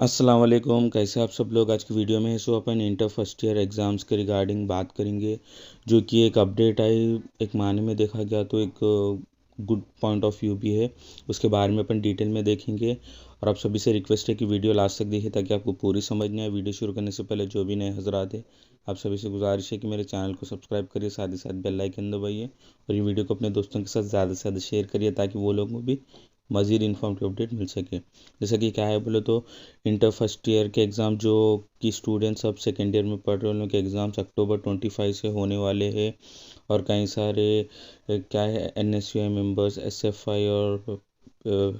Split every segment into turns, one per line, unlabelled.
अस्सलाम वालेकुम, कैसे आप सब लोग। आज की वीडियो में सो अपन इंटर फर्स्ट ईयर एग्ज़ाम्स के रिगार्डिंग बात करेंगे, जो कि एक अपडेट आई। एक मायने में देखा गया तो एक गुड पॉइंट ऑफ व्यू भी है, उसके बारे में अपन डिटेल में देखेंगे। और आप सभी से रिक्वेस्ट है कि वीडियो लास्ट तक देखिए ताकि आपको पूरी समझ में आए। वीडियो शुरू करने से पहले जो भी नए हजरात है, आप सभी से गुजारिश है कि मेरे चैनल को सब्सक्राइब करिए, साथ ही साथ बेल आइकन दबाइए और ये वीडियो को अपने दोस्तों के साथ ज़्यादा से ज़्यादा शेयर करिए ताकि वो लोगों को भी मज़ीद इन्फॉर्मेटिव अपडेट मिल सके। जैसा कि क्या है बोले तो इंटर फर्स्ट ईयर के एग्ज़ाम जो कि स्टूडेंट्स अब सेकेंड ईयर में पढ़ रहे हैं, उन लोग के एग्ज़ाम्स अक्टूबर 25 से होने वाले हैं। और कई सारे क्या है NSUI मेंबर्स, SFI और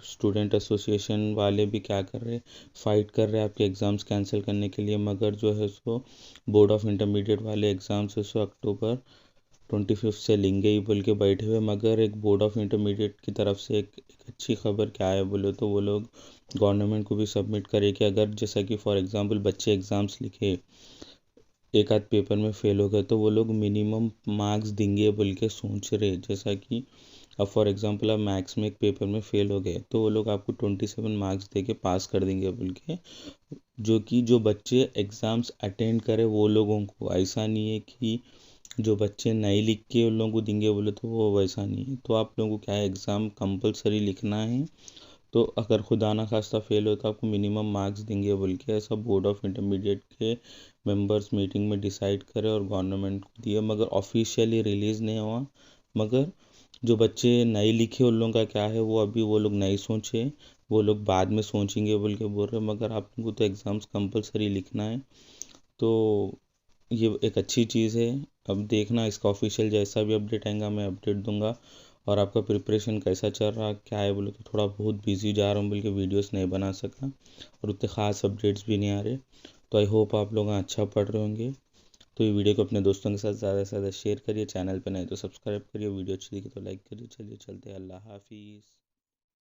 स्टूडेंट एसोसिएशन वाले भी क्या कर रहे हैं, फ़ाइट कर रहे हैं आपके एग्ज़ाम्स कैंसिल करने के लिए। मगर जो है सो बोर्ड ऑफ इंटरमीडिएट वाले एग्ज़ाम्स है सो अक्टूबर 25 से लेंगे ही बोल के बैठे हुए। मगर एक बोर्ड ऑफ इंटरमीडिएट की तरफ से एक अच्छी खबर क्या है बोले तो वो लोग गवर्नमेंट को भी सबमिट करे कि अगर जैसा कि फॉर एग्जांपल बच्चे एग्ज़ाम्स लिखे, एक आध पेपर में फ़ेल हो गए, तो वो लोग मिनिमम मार्क्स देंगे बोल के सोच रहे। जैसा कि अब फॉर एग्जांपल आप मैथ्स में एक पेपर में फ़ेल हो गए तो वो लोग आपको 27 मार्क्स दे के पास कर देंगे बोल के, जो कि जो बच्चे एग्ज़ाम्स अटेंड करें वो लोगों को। ऐसा नहीं है कि जो बच्चे नहीं लिख के उन लोगों को देंगे बोले तो वो वैसा नहीं है। तो आप लोगों को क्या है, एग्ज़ाम कंपलसरी लिखना है। तो अगर खुदा ना खास्ता फेल हो तो आपको मिनिमम मार्क्स देंगे बोल के ऐसा बोर्ड ऑफ इंटरमीडिएट के मेंबर्स मीटिंग में डिसाइड करे और गवर्नमेंट को दिए। मगर ऑफिशियली रिलीज़ नहीं हुआ। मगर जो बच्चे नहीं लिखे उन लोगों का क्या है, वो अभी वो लोग नहीं सोचे, वो लोग बाद में सोचेंगे बोल के बोल रहे। मगर आप लोगों को तो एग्ज़ाम्स कंपलसरी लिखना है। तो ये एक अच्छी चीज़ है। अब देखना इसका ऑफिशियल जैसा भी अपडेट आएगा मैं अपडेट दूंगा। और आपका प्रिपरेशन कैसा चल रहा क्या है बोले तो थोड़ा बहुत बिजी जा रहा हूँ बोल के वीडियोस नहीं बना सका और उतने ख़ास अपडेट्स भी नहीं आ रहे। तो आई होप आप लोग अच्छा पढ़ रहे होंगे। तो ये वीडियो को अपने दोस्तों के साथ ज़्यादा से ज़्यादा शेयर करिए, चैनल पर नहीं तो सब्सक्राइब करिए, वीडियो अच्छी लगी तो लाइक करिए। चलिए चलते हैं, अल्लाह हाफिज़।